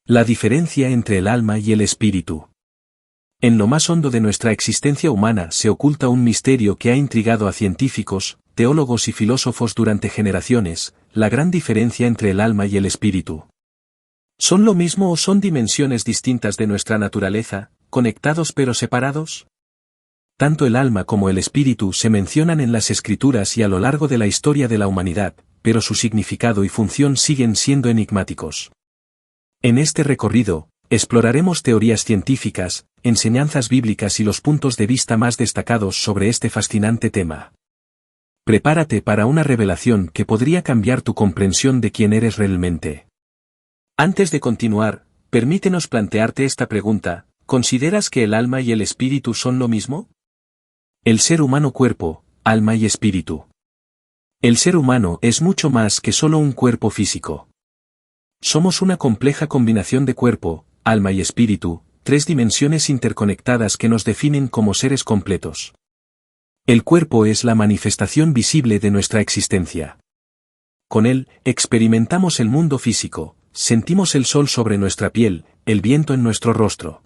La diferencia entre el alma y el espíritu. En lo más hondo de nuestra existencia humana se oculta un misterio que ha intrigado a científicos, teólogos y filósofos durante generaciones: la gran diferencia entre el alma y el espíritu. ¿Son lo mismo o son dimensiones distintas de nuestra naturaleza, conectados pero separados? Tanto el alma como el espíritu se mencionan en las Escrituras y a lo largo de la historia de la humanidad, pero su significado y función siguen siendo enigmáticos. En este recorrido, exploraremos teorías científicas, enseñanzas bíblicas y los puntos de vista más destacados sobre este fascinante tema. Prepárate para una revelación que podría cambiar tu comprensión de quién eres realmente. Antes de continuar, permítenos plantearte esta pregunta: ¿consideras que el alma y el espíritu son lo mismo? El ser humano: cuerpo, alma y espíritu. El ser humano es mucho más que solo un cuerpo físico. Somos una compleja combinación de cuerpo, alma y espíritu, tres dimensiones interconectadas que nos definen como seres completos. El cuerpo es la manifestación visible de nuestra existencia. Con él, experimentamos el mundo físico, sentimos el sol sobre nuestra piel, el viento en nuestro rostro.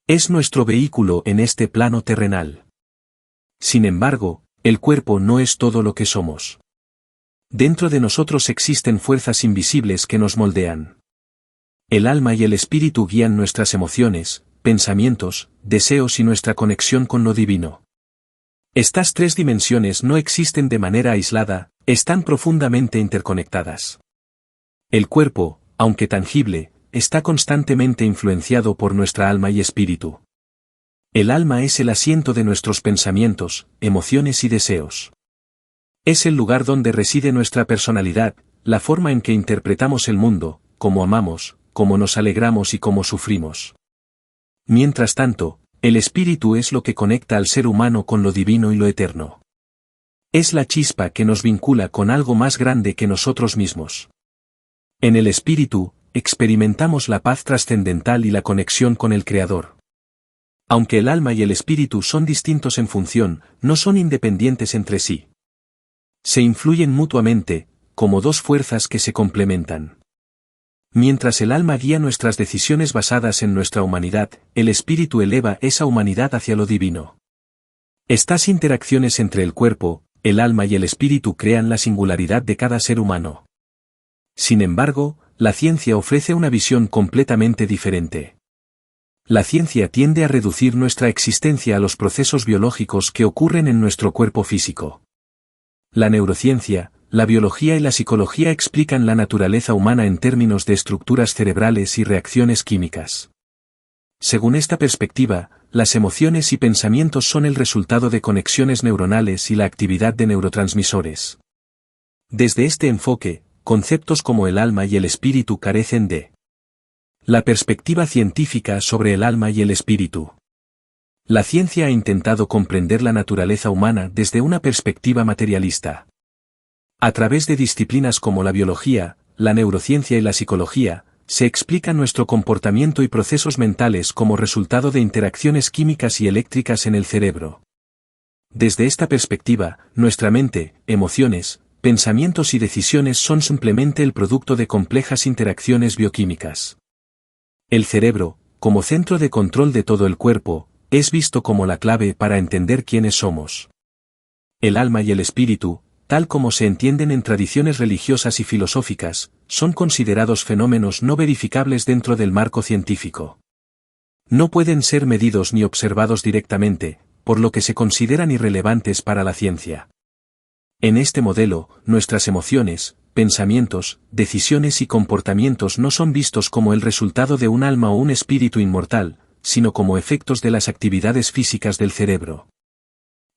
Es nuestro vehículo en este plano terrenal. Sin embargo, el cuerpo no es todo lo que somos. Dentro de nosotros existen fuerzas invisibles que nos moldean. El alma y el espíritu guían nuestras emociones, pensamientos, deseos y nuestra conexión con lo divino. Estas tres dimensiones no existen de manera aislada, están profundamente interconectadas. El cuerpo, aunque tangible, está constantemente influenciado por nuestra alma y espíritu. El alma es el asiento de nuestros pensamientos, emociones y deseos. Es el lugar donde reside nuestra personalidad, la forma en que interpretamos el mundo, cómo amamos, cómo nos alegramos y cómo sufrimos. Mientras tanto, el espíritu es lo que conecta al ser humano con lo divino y lo eterno. Es la chispa que nos vincula con algo más grande que nosotros mismos. En el espíritu, experimentamos la paz trascendental y la conexión con el Creador. Aunque el alma y el espíritu son distintos en función, no son independientes entre sí. Se influyen mutuamente, como dos fuerzas que se complementan. Mientras el alma guía nuestras decisiones basadas en nuestra humanidad, el espíritu eleva esa humanidad hacia lo divino. Estas interacciones entre el cuerpo, el alma y el espíritu crean la singularidad de cada ser humano. Sin embargo, la ciencia ofrece una visión completamente diferente. La ciencia tiende a reducir nuestra existencia a los procesos biológicos que ocurren en nuestro cuerpo físico. La neurociencia, la biología y la psicología explican la naturaleza humana en términos de estructuras cerebrales y reacciones químicas. Según esta perspectiva, las emociones y pensamientos son el resultado de conexiones neuronales y la actividad de neurotransmisores. Desde este enfoque, conceptos como el alma y el espíritu carecen de la perspectiva científica sobre el alma y el espíritu. La ciencia ha intentado comprender la naturaleza humana desde una perspectiva materialista. A través de disciplinas como la biología, la neurociencia y la psicología, se explica nuestro comportamiento y procesos mentales como resultado de interacciones químicas y eléctricas en el cerebro. Desde esta perspectiva, nuestra mente, emociones, pensamientos y decisiones son simplemente el producto de complejas interacciones bioquímicas. El cerebro, como centro de control de todo el cuerpo, es visto como la clave para entender quiénes somos. El alma y el espíritu, tal como se entienden en tradiciones religiosas y filosóficas, son considerados fenómenos no verificables dentro del marco científico. No pueden ser medidos ni observados directamente, por lo que se consideran irrelevantes para la ciencia. En este modelo, nuestras emociones, pensamientos, decisiones y comportamientos no son vistos como el resultado de un alma o un espíritu inmortal, sino como efectos de las actividades físicas del cerebro.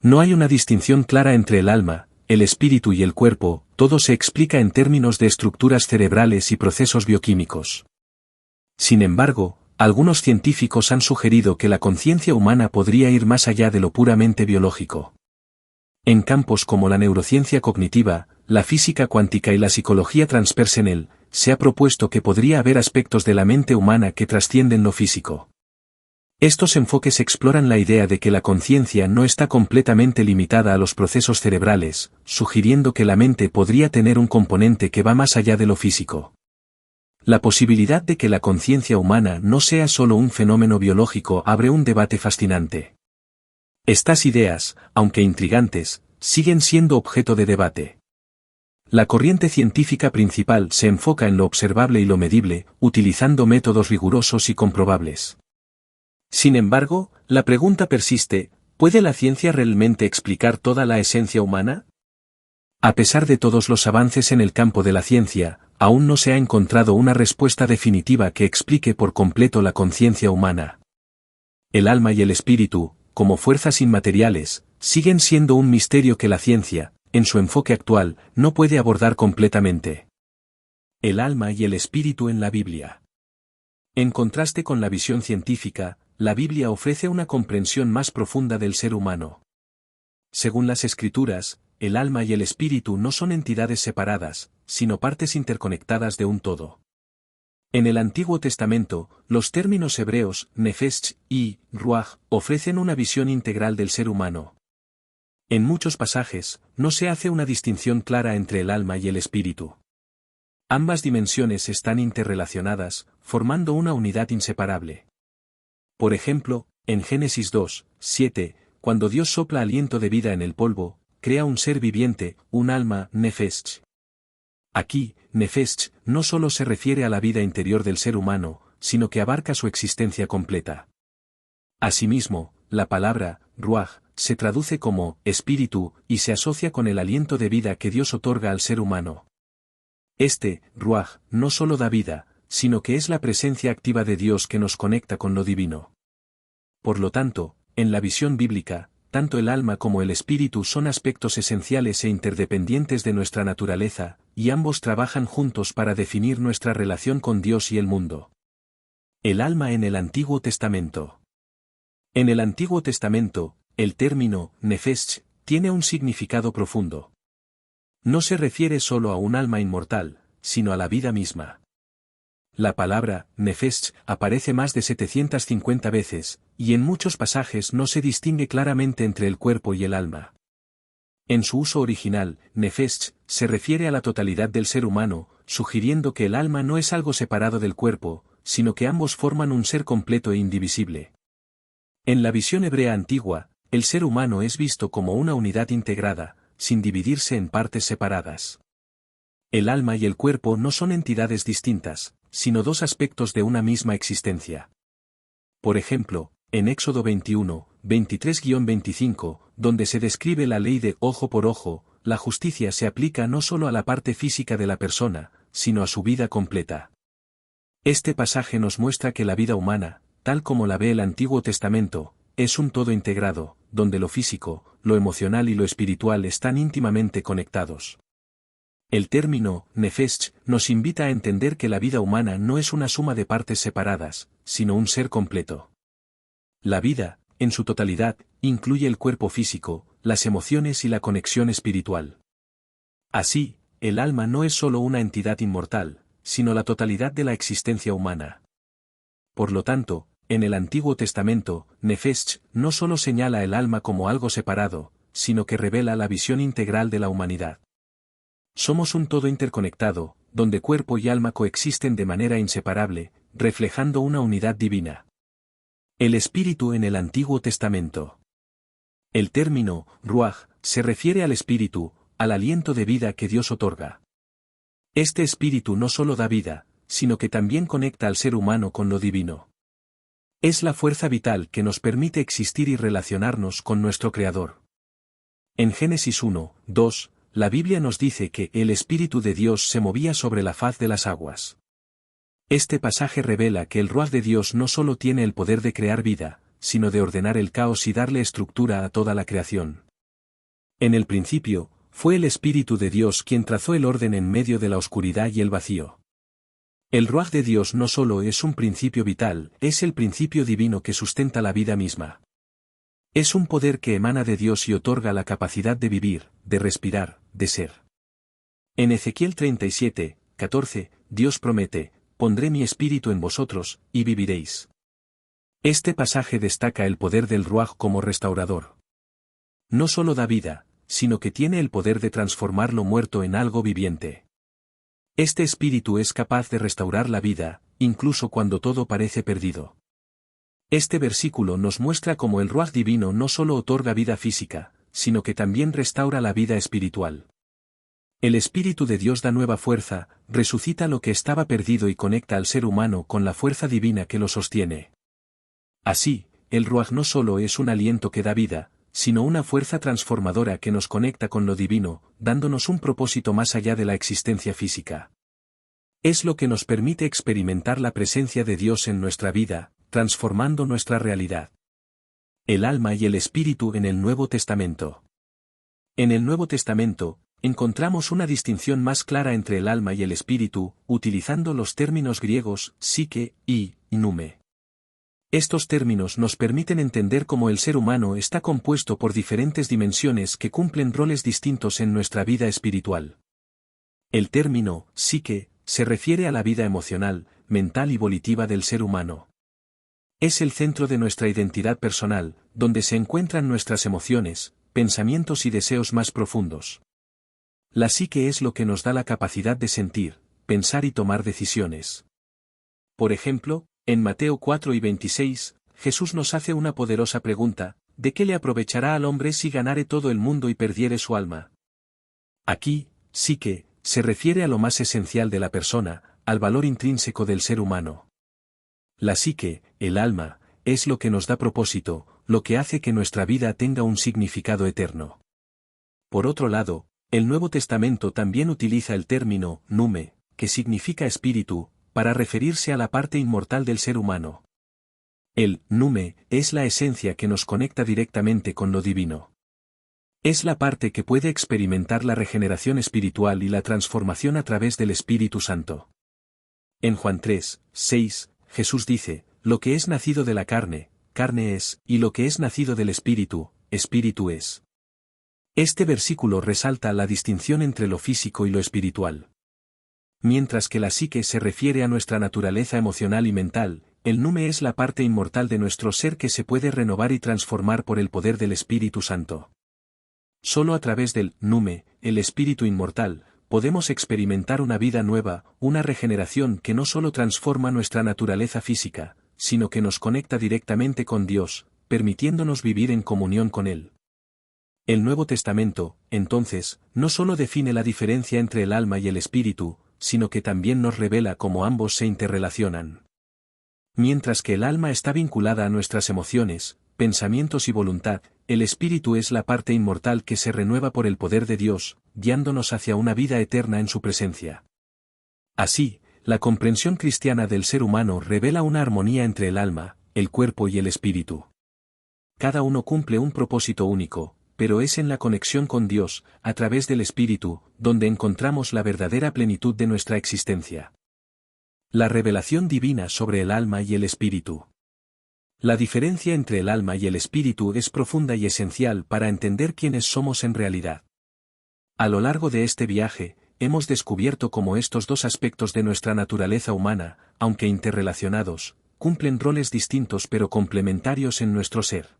No hay una distinción clara entre el alma, el espíritu y el cuerpo, todo se explica en términos de estructuras cerebrales y procesos bioquímicos. Sin embargo, algunos científicos han sugerido que la conciencia humana podría ir más allá de lo puramente biológico. En campos como la neurociencia cognitiva, la física cuántica y la psicología transpersonal, se ha propuesto que podría haber aspectos de la mente humana que trascienden lo físico. Estos enfoques exploran la idea de que la conciencia no está completamente limitada a los procesos cerebrales, sugiriendo que la mente podría tener un componente que va más allá de lo físico. La posibilidad de que la conciencia humana no sea solo un fenómeno biológico abre un debate fascinante. Estas ideas, aunque intrigantes, siguen siendo objeto de debate. La corriente científica principal se enfoca en lo observable y lo medible, utilizando métodos rigurosos y comprobables. Sin embargo, la pregunta persiste, ¿puede la ciencia realmente explicar toda la esencia humana? A pesar de todos los avances en el campo de la ciencia, aún no se ha encontrado una respuesta definitiva que explique por completo la conciencia humana. El alma y el espíritu, como fuerzas inmateriales, siguen siendo un misterio que la ciencia, en su enfoque actual, no puede abordar completamente. El alma y el espíritu en la Biblia. En contraste con la visión científica, la Biblia ofrece una comprensión más profunda del ser humano. Según las Escrituras, el alma y el espíritu no son entidades separadas, sino partes interconectadas de un todo. En el Antiguo Testamento, los términos hebreos, nefesh y ruach, ofrecen una visión integral del ser humano. En muchos pasajes, no se hace una distinción clara entre el alma y el espíritu. Ambas dimensiones están interrelacionadas, formando una unidad inseparable. Por ejemplo, en Génesis 2, 7, cuando Dios sopla aliento de vida en el polvo, crea un ser viviente, un alma, nefesh. Aquí, nefesh no solo se refiere a la vida interior del ser humano, sino que abarca su existencia completa. Asimismo, la palabra, ruach, se traduce como espíritu y se asocia con el aliento de vida que Dios otorga al ser humano. Este, ruach, no solo da vida, sino que es la presencia activa de Dios que nos conecta con lo divino. Por lo tanto, en la visión bíblica, tanto el alma como el espíritu son aspectos esenciales e interdependientes de nuestra naturaleza, y ambos trabajan juntos para definir nuestra relación con Dios y el mundo. El alma en el Antiguo Testamento. En el Antiguo Testamento, el término, nefesh, tiene un significado profundo. No se refiere solo a un alma inmortal, sino a la vida misma. La palabra, nefesh, aparece más de 750 veces, y en muchos pasajes no se distingue claramente entre el cuerpo y el alma. En su uso original, nefesh, se refiere a la totalidad del ser humano, sugiriendo que el alma no es algo separado del cuerpo, sino que ambos forman un ser completo e indivisible. En la visión hebrea antigua, el ser humano es visto como una unidad integrada, sin dividirse en partes separadas. El alma y el cuerpo no son entidades distintas, sino dos aspectos de una misma existencia. Por ejemplo, en Éxodo 21, 23-25, donde se describe la ley de ojo por ojo, la justicia se aplica no solo a la parte física de la persona, sino a su vida completa. Este pasaje nos muestra que la vida humana, tal como la ve el Antiguo Testamento, es un todo integrado, donde lo físico, lo emocional y lo espiritual están íntimamente conectados. El término, nefesh, nos invita a entender que la vida humana no es una suma de partes separadas, sino un ser completo. La vida, en su totalidad, incluye el cuerpo físico, las emociones y la conexión espiritual. Así, el alma no es solo una entidad inmortal, sino la totalidad de la existencia humana. Por lo tanto, en el Antiguo Testamento, nefesh no solo señala el alma como algo separado, sino que revela la visión integral de la humanidad. Somos un todo interconectado, donde cuerpo y alma coexisten de manera inseparable, reflejando una unidad divina. El espíritu en el Antiguo Testamento. El término, ruach, se refiere al espíritu, al aliento de vida que Dios otorga. Este espíritu no solo da vida, sino que también conecta al ser humano con lo divino. Es la fuerza vital que nos permite existir y relacionarnos con nuestro Creador. En Génesis 1, 2, la Biblia nos dice que el Espíritu de Dios se movía sobre la faz de las aguas. Este pasaje revela que el Ruach de Dios no solo tiene el poder de crear vida, sino de ordenar el caos y darle estructura a toda la creación. En el principio, fue el Espíritu de Dios quien trazó el orden en medio de la oscuridad y el vacío. El Ruach de Dios no solo es un principio vital, es el principio divino que sustenta la vida misma. Es un poder que emana de Dios y otorga la capacidad de vivir, de respirar, de ser. En Ezequiel 37, 14, Dios promete, pondré mi espíritu en vosotros, y viviréis. Este pasaje destaca el poder del Ruach como restaurador. No solo da vida, sino que tiene el poder de transformar lo muerto en algo viviente. Este espíritu es capaz de restaurar la vida, incluso cuando todo parece perdido. Este versículo nos muestra cómo el Ruaj divino no solo otorga vida física, sino que también restaura la vida espiritual. El Espíritu de Dios da nueva fuerza, resucita lo que estaba perdido y conecta al ser humano con la fuerza divina que lo sostiene. Así, el Ruaj no solo es un aliento que da vida, sino una fuerza transformadora que nos conecta con lo divino, dándonos un propósito más allá de la existencia física. Es lo que nos permite experimentar la presencia de Dios en nuestra vida, transformando nuestra realidad. El alma y el espíritu en el Nuevo Testamento. En el Nuevo Testamento, encontramos una distinción más clara entre el alma y el espíritu, utilizando los términos griegos psique y nume. Estos términos nos permiten entender cómo el ser humano está compuesto por diferentes dimensiones que cumplen roles distintos en nuestra vida espiritual. El término psique se refiere a la vida emocional, mental y volitiva del ser humano. Es el centro de nuestra identidad personal, donde se encuentran nuestras emociones, pensamientos y deseos más profundos. La psique es lo que nos da la capacidad de sentir, pensar y tomar decisiones. Por ejemplo, en Mateo 4:26, Jesús nos hace una poderosa pregunta: ¿de qué le aprovechará al hombre si ganare todo el mundo y perdiere su alma? Aquí, psique, se refiere a lo más esencial de la persona, al valor intrínseco del ser humano. La psique, el alma, es lo que nos da propósito, lo que hace que nuestra vida tenga un significado eterno. Por otro lado, el Nuevo Testamento también utiliza el término nume, que significa espíritu, para referirse a la parte inmortal del ser humano. El nume es la esencia que nos conecta directamente con lo divino. Es la parte que puede experimentar la regeneración espiritual y la transformación a través del Espíritu Santo. En Juan 3:6, Jesús dice: lo que es nacido de la carne, carne es, y lo que es nacido del Espíritu, Espíritu es. Este versículo resalta la distinción entre lo físico y lo espiritual. Mientras que la psique se refiere a nuestra naturaleza emocional y mental, el nume es la parte inmortal de nuestro ser que se puede renovar y transformar por el poder del Espíritu Santo. Solo a través del nume, el espíritu inmortal, podemos experimentar una vida nueva, una regeneración que no solo transforma nuestra naturaleza física, sino que nos conecta directamente con Dios, permitiéndonos vivir en comunión con Él. El Nuevo Testamento, entonces, no solo define la diferencia entre el alma y el espíritu, sino que también nos revela cómo ambos se interrelacionan. Mientras que el alma está vinculada a nuestras emociones, pensamientos y voluntad, el espíritu es la parte inmortal que se renueva por el poder de Dios, guiándonos hacia una vida eterna en su presencia. Así, la comprensión cristiana del ser humano revela una armonía entre el alma, el cuerpo y el espíritu. Cada uno cumple un propósito único, pero es en la conexión con Dios, a través del Espíritu, donde encontramos la verdadera plenitud de nuestra existencia. La revelación divina sobre el alma y el espíritu. La diferencia entre el alma y el espíritu es profunda y esencial para entender quiénes somos en realidad. A lo largo de este viaje, hemos descubierto cómo estos dos aspectos de nuestra naturaleza humana, aunque interrelacionados, cumplen roles distintos pero complementarios en nuestro ser.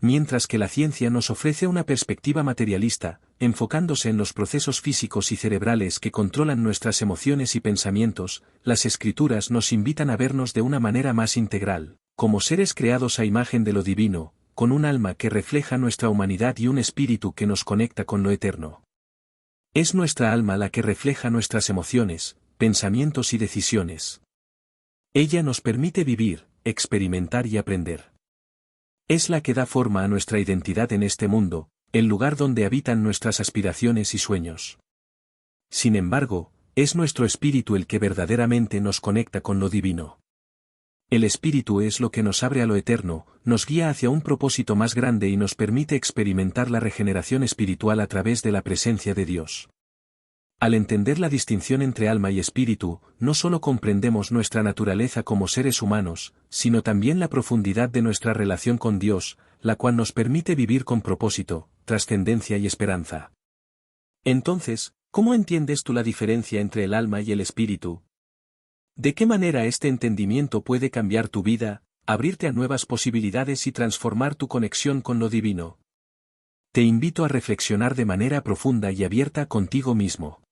Mientras que la ciencia nos ofrece una perspectiva materialista, enfocándose en los procesos físicos y cerebrales que controlan nuestras emociones y pensamientos, las Escrituras nos invitan a vernos de una manera más integral, como seres creados a imagen de lo divino, con un alma que refleja nuestra humanidad y un espíritu que nos conecta con lo eterno. Es nuestra alma la que refleja nuestras emociones, pensamientos y decisiones. Ella nos permite vivir, experimentar y aprender. Es la que da forma a nuestra identidad en este mundo, el lugar donde habitan nuestras aspiraciones y sueños. Sin embargo, es nuestro espíritu el que verdaderamente nos conecta con lo divino. El espíritu es lo que nos abre a lo eterno, nos guía hacia un propósito más grande y nos permite experimentar la regeneración espiritual a través de la presencia de Dios. Al entender la distinción entre alma y espíritu, no solo comprendemos nuestra naturaleza como seres humanos, sino también la profundidad de nuestra relación con Dios, la cual nos permite vivir con propósito, trascendencia y esperanza. Entonces, ¿cómo entiendes tú la diferencia entre el alma y el espíritu? ¿De qué manera este entendimiento puede cambiar tu vida, abrirte a nuevas posibilidades y transformar tu conexión con lo divino? Te invito a reflexionar de manera profunda y abierta contigo mismo.